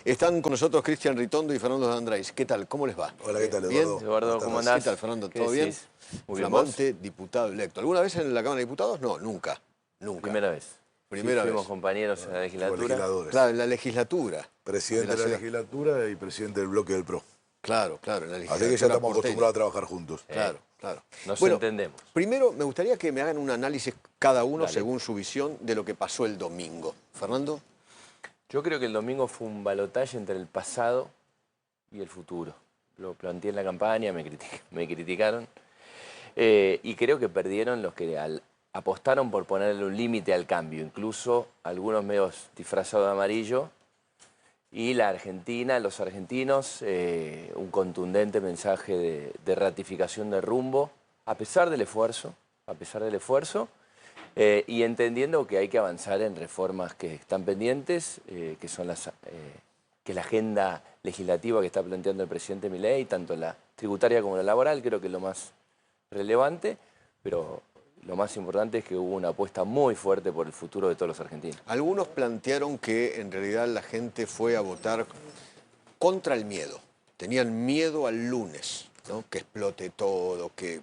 Están con nosotros Cristian Ritondo y Fernando de Andrés. ¿Qué tal? ¿Cómo les va? Hola, ¿qué tal, ¿Bien? Eduardo? Eduardo, ¿cómo andás? ¿Qué tal, Fernando? ¿Qué ¿Todo bien? decís? Muy bien, Flamante diputado electo. ¿Alguna vez en la Cámara de Diputados? No, nunca. Nunca. Primera vez. Primera Fuimos vez. compañeros en la Como legislatura. legisladores. Claro, en la legislatura. Presidente de la ciudad. legislatura y presidente del bloque del PRO. Claro, en la legislatura. Así que ya estamos porteña. acostumbrados a trabajar juntos. Claro. Nos Bueno, entendemos. primero me gustaría que me hagan un análisis cada uno Dale. según su visión de lo que pasó el domingo. Fernando. Yo creo que el domingo fue un balotaje entre el pasado y el futuro. Lo planteé en la campaña, me criticaron. Y creo que perdieron los que apostaron por ponerle un límite al cambio. Incluso algunos medios disfrazados de amarillo. Y la Argentina, los argentinos, un contundente mensaje de ratificación de rumbo, a pesar del esfuerzo, y entendiendo que hay que avanzar en reformas que están pendientes, que son que la agenda legislativa que está planteando el presidente Milei, tanto la tributaria como la laboral, creo que es lo más relevante, pero lo más importante es que hubo una apuesta muy fuerte por el futuro de todos los argentinos. Algunos plantearon que en realidad la gente fue a votar contra el miedo. Tenían miedo al lunes, ¿no? Que explote todo, que...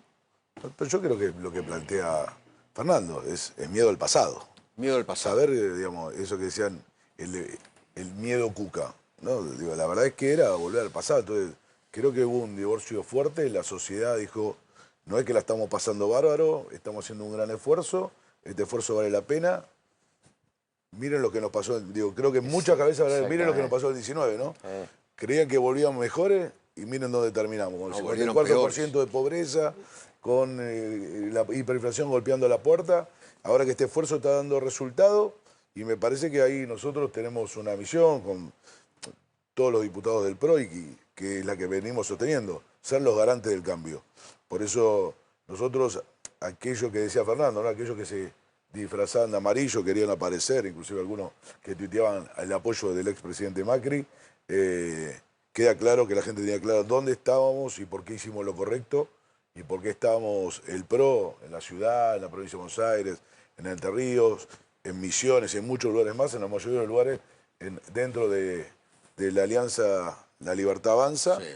Pero yo creo que lo que plantea Fernando es miedo al pasado. Miedo al pasado. Saber, digamos, eso que decían, el miedo cuca, ¿no? Digo, la verdad es que era volver al pasado. Entonces, creo que hubo un divorcio fuerte. La sociedad dijo, no es que la estamos pasando bárbaro, estamos haciendo un gran esfuerzo, este esfuerzo vale la pena. Miren lo que nos pasó, digo, creo que en muchas cabezas, miren lo que nos pasó el 19, ¿no? Creían que volvíamos mejores y miren dónde terminamos, con el 54% de pobreza, con la hiperinflación golpeando la puerta. Ahora que este esfuerzo está dando resultado, y me parece que ahí nosotros tenemos una misión con todos los diputados del PRO, y que es la que venimos sosteniendo, ser los garantes del cambio. Por eso nosotros, aquello que decía Fernando, ¿no? Aquellos que se disfrazaban de amarillo, querían aparecer, inclusive algunos que tuiteaban el apoyo del expresidente Macri, queda claro que la gente tenía claro dónde estábamos y por qué hicimos lo correcto y por qué estábamos el PRO en la ciudad, en la provincia de Buenos Aires, en Entre Ríos, en Misiones, en muchos lugares más, en la mayoría de los lugares dentro de la Alianza La Libertad Avanza. Sí.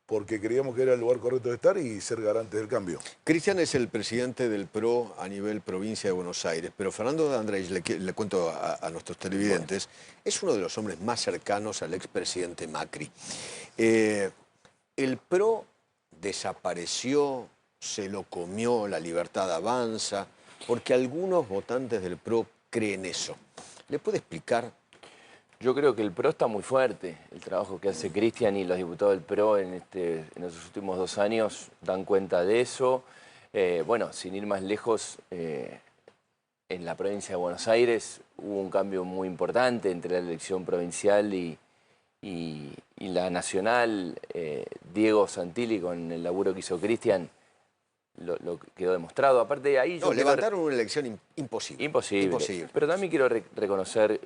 Porque creíamos que era el lugar correcto de estar y ser garantes del cambio. Cristian es el presidente del PRO a nivel provincia de Buenos Aires, pero Fernando de Andrés, le cuento a nuestros televidentes, es uno de los hombres más cercanos al expresidente Macri. El PRO desapareció, se lo comió, La Libertad Avanza, porque algunos votantes del PRO creen eso. ¿Le puede explicar? Yo creo que el PRO está muy fuerte. El trabajo que hace Cristian y los diputados del PRO en estos últimos 2 años dan cuenta de eso. Bueno, sin ir más lejos, en la provincia de Buenos Aires hubo un cambio muy importante entre la elección provincial y la nacional. Diego Santilli, con el laburo que hizo Cristian, lo quedó demostrado. Aparte de ahí... levantaron una elección imposible. Imposible. Pero también quiero reconocer,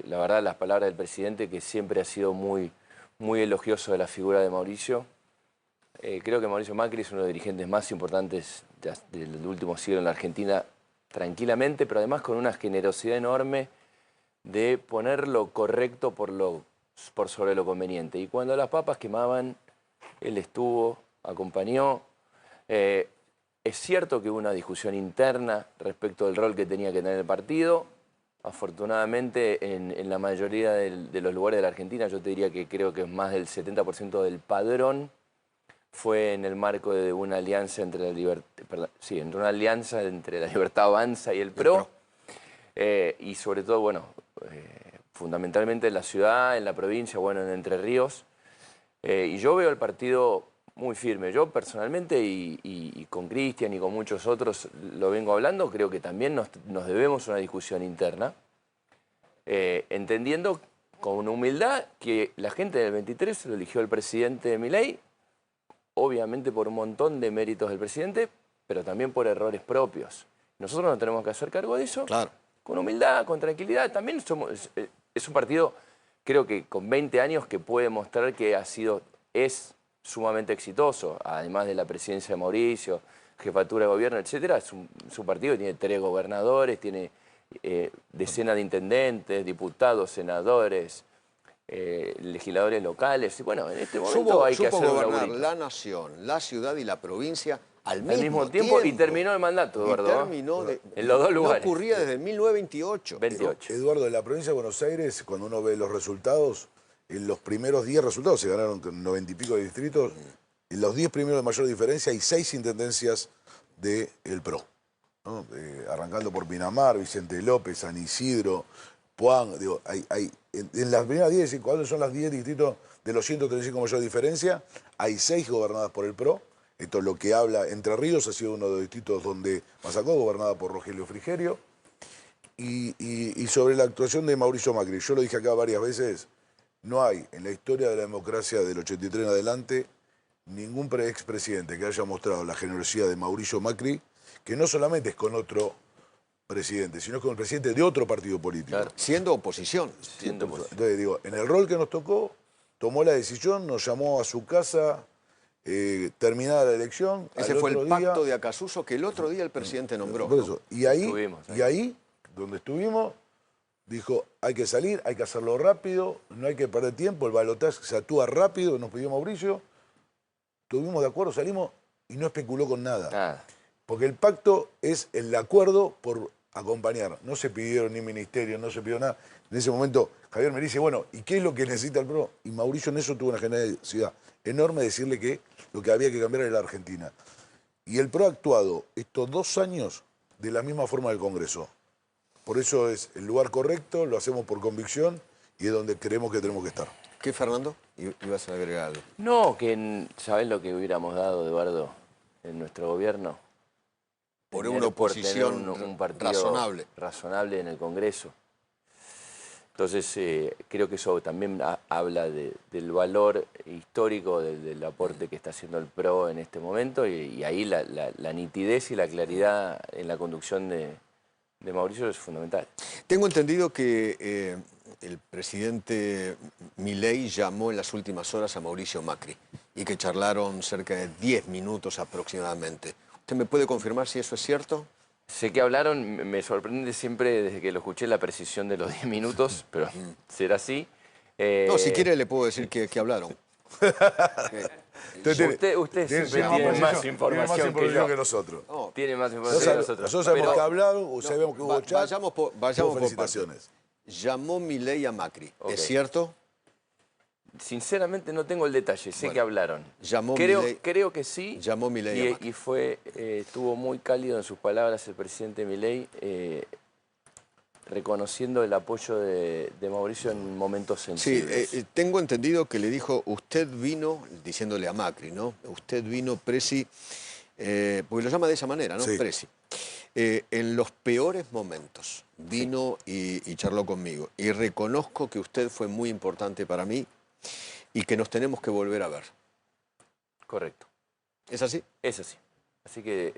la verdad, las palabras del presidente, que siempre ha sido muy elogioso de la figura de Mauricio. Creo que Mauricio Macri es uno de los dirigentes más importantes del último siglo en la Argentina, tranquilamente, pero además con una generosidad enorme de poner lo correcto por sobre lo conveniente. Y cuando las papas quemaban, él estuvo, acompañó. Es cierto que hubo una discusión interna respecto del rol que tenía que tener el partido. Afortunadamente, en la mayoría de los lugares de la Argentina, yo te diría que creo que más del 70% del padrón fue en el marco de una alianza entre la Libertad Avanza y el PRO. Y sobre todo, bueno, fundamentalmente en la ciudad, en la provincia, bueno, en Entre Ríos. Y yo veo el partido muy firme. Yo personalmente y con Cristian y con muchos otros lo vengo hablando, creo que también nos debemos una discusión interna, entendiendo con humildad que la gente del 23 lo eligió el presidente Milei, obviamente por un montón de méritos del presidente, pero también por errores propios. Nosotros nos tenemos que hacer cargo de eso, claro, con humildad, con tranquilidad. También es un partido, creo que con 20 años, que puede mostrar que es sumamente exitoso, además de la presidencia de Mauricio, jefatura de gobierno, etcétera. Es un partido que tiene 3 gobernadores, tiene decenas de intendentes, diputados, senadores, legisladores locales. Bueno, en este momento hay que supo hacer un gobernar laburito. la nación, la ciudad y la provincia al Al mismo tiempo y terminó el mandato, Eduardo. Y terminó en los dos lugares. No ocurría desde 1928. 28. Eduardo, en la provincia de Buenos Aires, cuando uno ve los resultados, en los primeros 10 resultados se ganaron 90 y pico de distritos. En los 10 primeros de mayor diferencia hay 6 intendencias del PRO, ¿no? Arrancando por Pinamar, Vicente López, San Isidro, Puan. Digo, en las primeras 10, ¿cuáles son las 10 distritos de los 135 mayor diferencia? Hay 6 gobernadas por el PRO. Esto es lo que habla Entre Ríos, ha sido uno de los distritos donde más sacó, gobernada por Rogelio Frigerio. Y sobre la actuación de Mauricio Macri, yo lo dije acá varias veces, no hay en la historia de la democracia del 83 en adelante ningún expresidente que haya mostrado la generosidad de Mauricio Macri, que no solamente es con otro presidente, sino con el presidente de otro partido político. Claro. Siendo oposición. Entonces digo, en el rol que nos tocó, tomó la decisión, nos llamó a su casa, terminada la elección. Ese fue el pacto de Acasuso que el otro día el presidente nombró. Por eso. Y ahí, Estuvimos. Donde estuvimos, dijo, hay que salir, hay que hacerlo rápido, no hay que perder tiempo, el balotaje se actúa rápido, nos pidió Mauricio. Estuvimos de acuerdo, salimos y no especuló con nada. Nada. Porque el pacto es el acuerdo por acompañar. No se pidieron ni ministerio, no se pidió nada. En ese momento Javier me dice, bueno, ¿y qué es lo que necesita el PRO? Y Mauricio en eso tuvo una generosidad enorme de decirle que lo que había que cambiar era la Argentina. Y el PRO ha actuado estos 2 años de la misma forma del Congreso. Por eso es el lugar correcto, lo hacemos por convicción y es donde creemos que tenemos que estar. ¿Qué, Fernando? Ibas a agregar algo. No, ¿sabés lo que hubiéramos dado, Eduardo, en nuestro gobierno? Por una oposición tener un partido razonable en el Congreso. Entonces, creo que eso también habla del valor histórico del aporte que está haciendo el PRO en este momento y ahí la nitidez y la claridad en la conducción de Mauricio es fundamental. Tengo entendido que el presidente Milei llamó en las últimas horas a Mauricio Macri y que charlaron cerca de 10 minutos aproximadamente. ¿Usted me puede confirmar si eso es cierto? Sé que hablaron, me sorprende siempre desde que lo escuché la precisión de los 10 minutos, pero será así. No, si quiere le puedo decir que hablaron. Usted siempre tiene más información que yo. Que nosotros. No, Tiene más información que nosotros. Nosotros sabemos que hablaron, sabemos que hubo chat. Vayamos por felicitaciones. partes. Llamó Milei a Macri. Ok. ¿Es cierto? Sinceramente no tengo el detalle, sé que hablaron. Creo que sí. Llamó Milei a Macri. Y estuvo muy cálido en sus palabras el presidente Milei, reconociendo el apoyo de Mauricio en momentos sensibles. Sí, tengo entendido que le dijo, usted vino, diciéndole a Macri, ¿no? Usted vino, Presi, porque lo llama de esa manera, ¿no? Sí. Presi. En los peores momentos vino y charló conmigo. Y reconozco que usted fue muy importante para mí y que nos tenemos que volver a ver. Correcto. ¿Es así? Es así. Así que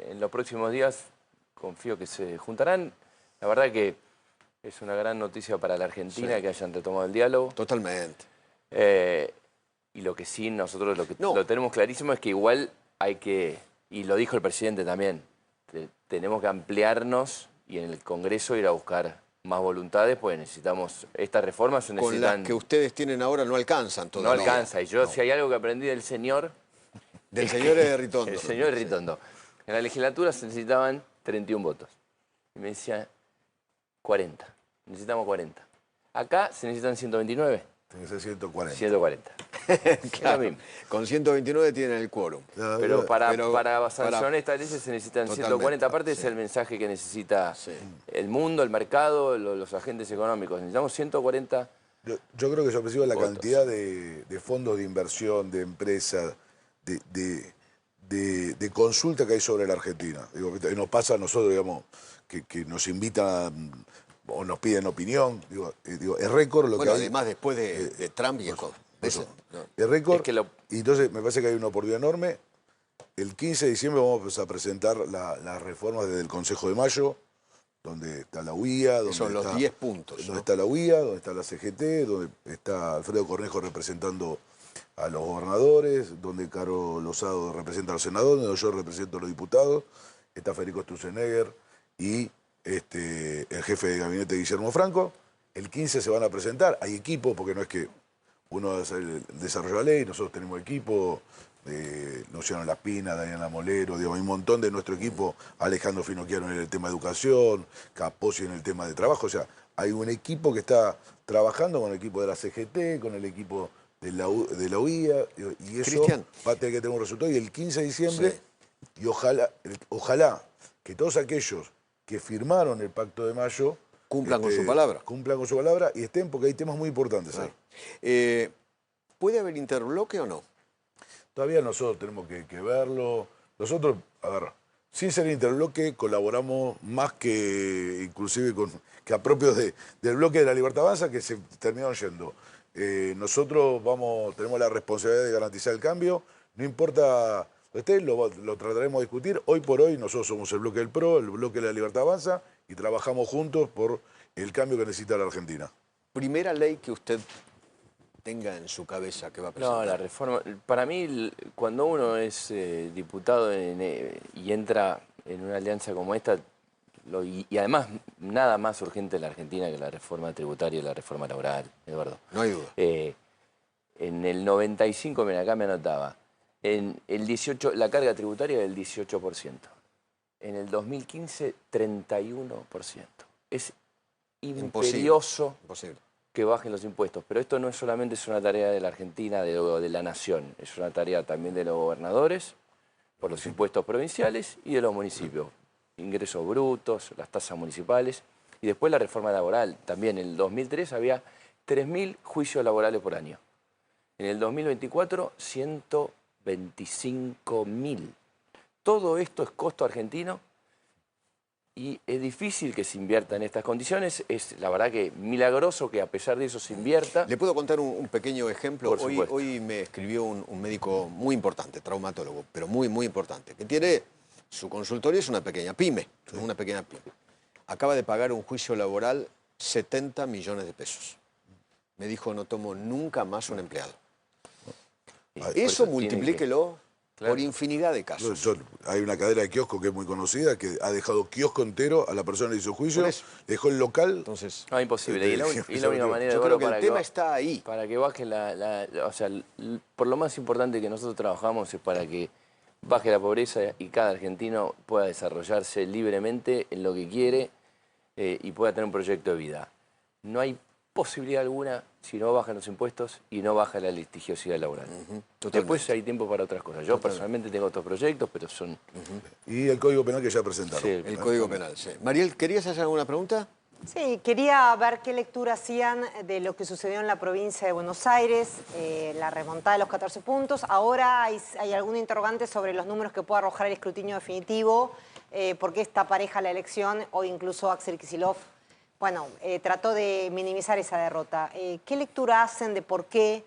en los próximos días confío que se juntarán. La verdad que es una gran noticia para la Argentina que hayan retomado el diálogo. Totalmente. Y lo que sí, nosotros lo tenemos clarísimo es que igual hay que, y lo dijo el presidente también, tenemos que ampliarnos y en el Congreso ir a buscar más voluntades, pues necesitamos, estas reformas se necesitan... Con las que ustedes tienen ahora no alcanzan todavía. No alcanza, y yo si hay algo que aprendí del señor... Del señor Ritondo. El señor Ritondo. En la legislatura se necesitaban 31 votos. Y me decía 40, necesitamos 40. Acá se necesitan 129. Tiene que ser 140. 140. Claro, Lo mismo. con 129 tienen el quórum. Pero para sancionar esta ley se necesitan Totalmente, 140. Aparte es sí. el mensaje que necesita el mundo, el mercado, los agentes económicos. Necesitamos 140 Yo creo que es sorpresiva la votos. cantidad de fondos de inversión, de empresas, de consulta que hay sobre la Argentina. Digo, nos pasa a nosotros, digamos, que nos invitan o nos piden opinión. Digo, es récord lo que hay. Además después de Trump y eso. Es récord. Es que Y entonces me parece que hay una oportunidad enorme. El 15 de diciembre vamos a presentar las reformas desde el Consejo de Mayo, donde está la UIA, donde son los 10 puntos. Donde está la UIA, donde está la CGT, donde está Alfredo Cornejo representando a los gobernadores, donde Caro Lozado representa a los senadores, donde yo represento a los diputados, está Federico Sturzenegger y el jefe de gabinete Guillermo Franco, El 15 se van a presentar, hay equipo, porque no es que uno desarrolla la ley, nosotros tenemos equipo, Luciano Lapina, Daniela Molero, digamos, hay un montón de nuestro equipo, Alejandro Finocchiaro en el tema de educación, Capozzi en el tema de trabajo, o sea, hay un equipo que está trabajando con el equipo de la CGT, con el equipo de la UIA, y eso Cristian. va a tener que tener un resultado, y el 15 de diciembre, y ojalá que todos aquellos que firmaron el Pacto de Mayo Cumplan con su palabra. Cumplan con su palabra y estén, porque hay temas muy importantes ahí. ¿Puede haber interbloque o no? Todavía nosotros tenemos que verlo. Nosotros, a ver, sin ser interbloque, colaboramos más que inclusive que a propios del bloque de la Libertad Avanza, que se terminaron yendo. Nosotros tenemos la responsabilidad de garantizar el cambio. No importa donde esté, lo trataremos de discutir. Hoy por hoy nosotros somos el bloque del PRO, el bloque de la Libertad Avanza, y trabajamos juntos por el cambio que necesita la Argentina. Primera ley que usted tenga en su cabeza que va a presentar. No, la reforma, para mí, cuando uno es diputado y entra en una alianza como esta, y además nada más urgente en la Argentina que la reforma tributaria y la reforma laboral, Eduardo. No hay duda. En el 95, mira, acá me anotaba, en el 18, la carga tributaria del 18%. En el 2015, 31%. Es imperioso Imposible. que bajen los impuestos. Pero esto no es solamente una tarea de la Argentina, de la nación. Es una tarea también de los gobernadores, por los impuestos provinciales y de los municipios. Ingresos brutos, las tasas municipales. Y después la reforma laboral. También en el 2003 había 3.000 juicios laborales por año. En el 2024, 125.000. Todo esto es costo argentino y es difícil que se invierta en estas condiciones. Es la verdad que milagroso que a pesar de eso se invierta. ¿Le puedo contar un pequeño ejemplo? Por supuesto. Hoy me escribió un médico muy importante, traumatólogo, pero muy, muy importante, que tiene su consultorio, es una pequeña pyme, una pequeña pyme. Acaba de pagar un juicio laboral 70 millones de pesos. Me dijo, no tomo nunca más un empleado. Eso multiplíquelo por infinidad de casos. Hay una cadena de kiosco que es muy conocida, que ha dejado kiosco entero a la persona que hizo juicio, dejó el local. Entonces, No, imposible. Y la única manera, yo creo que el tema está ahí. Para que baje o sea, por lo más importante que nosotros trabajamos es para que baje la pobreza y cada argentino pueda desarrollarse libremente en lo que quiere y pueda tener un proyecto de vida. No hay posibilidad alguna si no bajan los impuestos y no baja la litigiosidad laboral. Después hay tiempo para otras cosas. Yo personalmente tengo otros proyectos, pero son... Y el Código Penal que ya presentaron. Sí, El Código Penal, sí. Mariel, ¿querías hacer alguna pregunta? Sí, quería ver qué lectura hacían de lo que sucedió en la provincia de Buenos Aires, la remontada de los 14 puntos. Ahora hay algún interrogante sobre los números que puede arrojar el escrutinio definitivo, por qué está pareja la elección, o incluso Axel Kicillof, bueno, trató de minimizar esa derrota. ¿Qué lectura hacen de por qué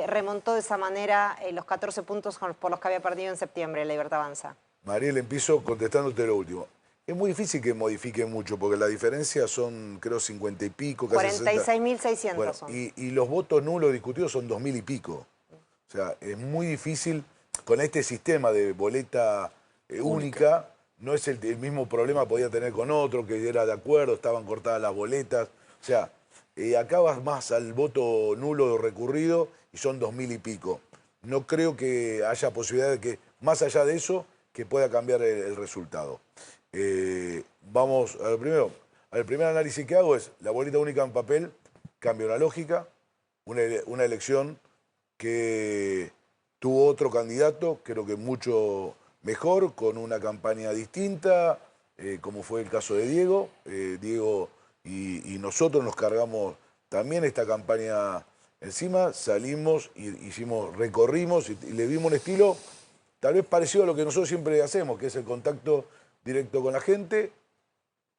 remontó de esa manera los 14 puntos por los que había perdido en septiembre la Libertad Avanza? Mariel, empiezo contestándote lo último. Es muy difícil que modifiquen mucho, porque la diferencia son, creo, 50 y pico, casi 46.600 bueno, son. y los votos nulos discutidos son 2.000 y pico. O sea, es muy difícil, con este sistema de boleta única, no es el mismo problema que podía tener con otro, que era de acuerdo, estaban cortadas las boletas. O sea, acá vas más al voto nulo recurrido y son 2.000 y pico. No creo que haya posibilidad de que, más allá de eso, que pueda cambiar el resultado. Vamos a lo primero. El primer análisis que hago es la boleta única en papel, cambia una lógica, una elección que tuvo otro candidato, creo que mucho mejor, con una campaña distinta, como fue el caso de Diego. Diego y nosotros nos cargamos también esta campaña encima, salimos y recorrimos y le vimos un estilo tal vez parecido a lo que nosotros siempre hacemos, que es el contacto directo con la gente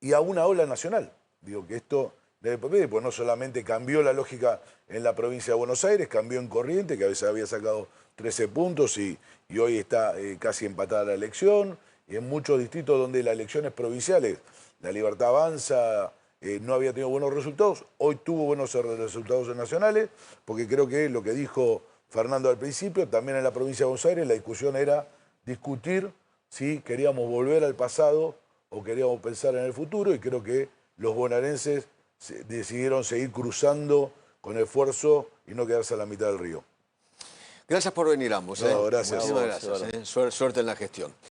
y a una ola nacional. Digo que esto debe perder, pues no solamente cambió la lógica en la provincia de Buenos Aires, cambió en Corrientes, que a veces había sacado 13 puntos y hoy está casi empatada la elección, y en muchos distritos donde las elecciones provinciales, la Libertad Avanza no había tenido buenos resultados, hoy tuvo buenos resultados nacionales, porque creo que lo que dijo Fernando al principio, también en la provincia de Buenos Aires la discusión era discutir si queríamos volver al pasado o queríamos pensar en el futuro, y creo que los bonaerenses decidieron seguir cruzando con esfuerzo y no quedarse a la mitad del río. Gracias por venir ambos. No, gracias. Muchísimas gracias. Suerte en la gestión.